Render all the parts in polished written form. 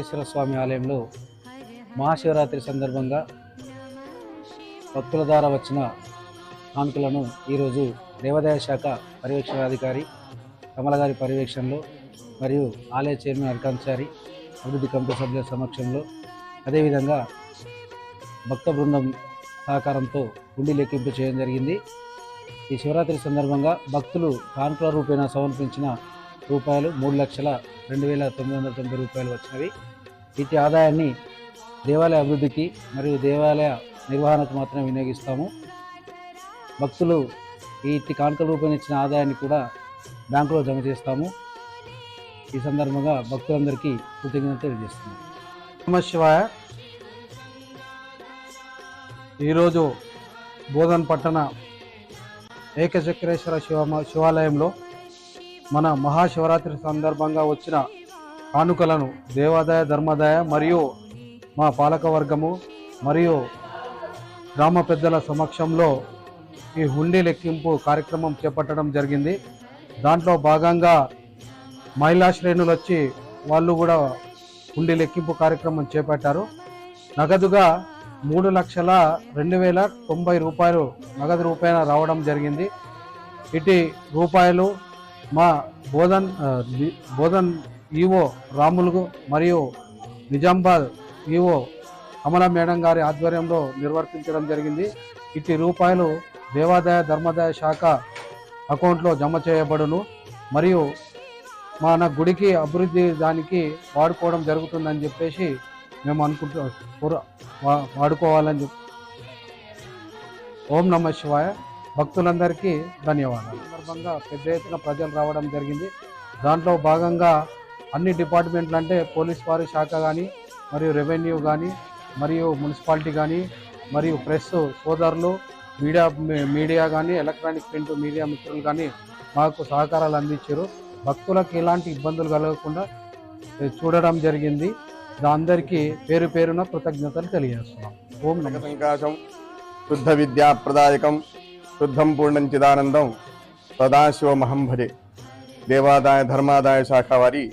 వెంకటేశ్వర స్వామి ఆలయంలో మహాశివరాత్రి సందర్భంగా భక్తుల ద్వారా వచ్చిన కానుకలను ఈరోజు దేవాదాయ శాఖ పర్యవేక్షణాధికారి కమల గారి పర్యవేక్షణలో మరియు ఆలయ చైర్మన్ అర్కాంచారి అభివృద్ధి కమిటీ సభ్యుల సమక్షంలో అదేవిధంగా భక్త బృందం సహకారంతో హుండీ లెక్కింపు చేయడం జరిగింది. ఈ శివరాత్రి సందర్భంగా భక్తులు కానుకల రూపేణా సమర్పించిన రూపాయలు 3,02,990 రూపాయలు వచ్చినవి. వీటి ఆదాయాన్ని దేవాలయ అభివృద్ధికి మరియు దేవాలయ నిర్వహణకు మాత్రమే వినియోగిస్తాము. భక్తులు వీటి కానుకల రూపేణా ఇచ్చిన ఆదాయాన్ని కూడా బ్యాంకులో జమ చేస్తాము. ఈ సందర్భంగా భక్తులందరికీ కృతజ్ఞతలు తెలియజేస్తున్నాము. నమః శివాయ. ఈరోజు బోధన్ పట్టణ ఏకచక్రేశ్వర శివాలయంలో మన మహాశివరాత్రి సందర్భంగా వచ్చిన కానుకలను దేవాదాయ ధర్మాదాయ మరియు మా పాలక వర్గము మరియు గ్రామ పెద్దల సమక్షంలో ఈ హుండీ లెక్కింపు కార్యక్రమం చేపట్టడం జరిగింది. దాంట్లో భాగంగా మహిళా శ్రేణులు వచ్చి వాళ్ళు కూడా హుండీ లెక్కింపు కార్యక్రమం చేపట్టారు. నగదుగా 3,02,90 రూపాయలు నగదు రూపాయన రావడం జరిగింది. ఇటు రూపాయలు మా బోధన్ ఈవో రాములు మరియు నిజామాబాద్ ఈవో కమలా మేడం గారి ఆధ్వర్యంలో నిర్వర్తించడం జరిగింది. ఇటు రూపాయలు దేవాదాయ ధర్మాదాయ శాఖ అకౌంట్లో జమ చేయబడును మరియు మన గుడికి అభివృద్ధి దానికి వాడుకోవడం జరుగుతుందని చెప్పేసి మేము వాడుకోవాలని చెప్పి. ఓం నమః శివాయ. భక్తులందరికీ ధన్యవాదాలు. సందర్భంగా పెద్ద ఎత్తున ప్రజలు రావడం జరిగింది. దాంట్లో భాగంగా అన్ని డిపార్ట్మెంట్లు అంటే పోలీస్ వారి శాఖ కానీ మరియు రెవెన్యూ కానీ మరియు మున్సిపాలిటీ కానీ మరియు ప్రెస్ సోదరులు మీడియా కానీ ఎలక్ట్రానిక్ ప్రింట్ మీడియా మిత్రులు కానీ మాకు సహకారాలు అందించారు. భక్తులకు ఎలాంటి ఇబ్బందులు కలగకుండా చూడడం జరిగింది. అందరికీ పేరు పేరున కృతజ్ఞతలు తెలియజేస్తున్నాం. ఓం నమః సంకాశం శుద్ధ విద్యా ప్రదాయకం శుద్ధం పూర్ణం చిదానందం సదాశివమహం భజే. దేవాదాయ ధర్మాదాయ శాఖ వారి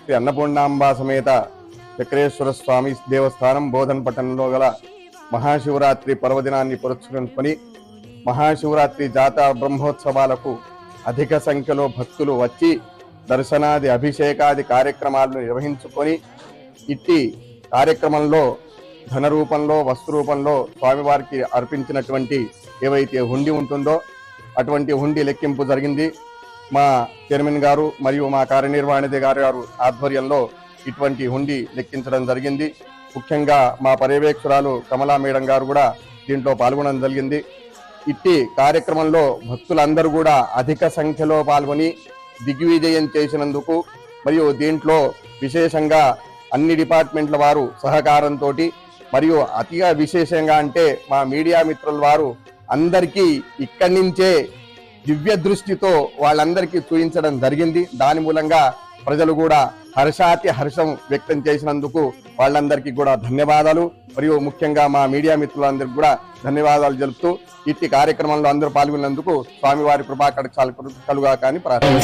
శ్రీ అన్నపూర్ణాంబా సమేత చక్రేశ్వర స్వామి దేవస్థానం బోధన్ పట్టణంలో గల మహాశివరాత్రి పర్వదినాన్ని పురస్కరించుకొని మహాశివరాత్రి జాతర బ్రహ్మోత్సవాలకు అధిక సంఖ్యలో భక్తులు వచ్చి దర్శనాది అభిషేకాది కార్యక్రమాలను నిర్వహించుకొని ఇట్టి కార్యక్రమంలో ధన రూపంలో వస్తు రూపంలో స్వామివారికి అర్పించినటువంటి ఏవైతే హుండీ ఉంటుందో అటువంటి హుండీ లెక్కింపు జరిగింది. మా చైర్మన్ గారు మరియు మా కార్యనిర్వహణాధికారి గారు ఆధ్వర్యంలో ఇటువంటి హుండీ లెక్కించడం జరిగింది. ముఖ్యంగా మా పర్యవేక్షకురాలు కమలా మేడం గారు కూడా దీంట్లో పాల్గొనడం జరిగింది. ఇట్టి కార్యక్రమంలో భక్తులందరూ కూడా అధిక సంఖ్యలో పాల్గొని దిగ్విజయం చేసినందుకు మరియు దీంట్లో విశేషంగా అన్ని డిపార్ట్మెంట్ల వారు సహకారంతో మరియు అతిగా విశేషంగా అంటే మా మీడియా మిత్రుల వారు అందరికీ ఇక్కడి నుంచే దివ్య దృష్టితో వాళ్ళందరికీ చూపించడం జరిగింది. దాని మూలంగా ప్రజలు కూడా హర్షం వ్యక్తం చేసినందుకు వాళ్ళందరికీ కూడా ధన్యవాదాలు మరియు ముఖ్యంగా మా మీడియా మిత్రులందరికీ కూడా ధన్యవాదాలు తెలుపుతూ ఇట్టి కార్యక్రమంలో అందరూ పాల్గొన్నందుకు స్వామివారి కృపా కటాక్షాలు కలుగా కానీ ప్రార్థన.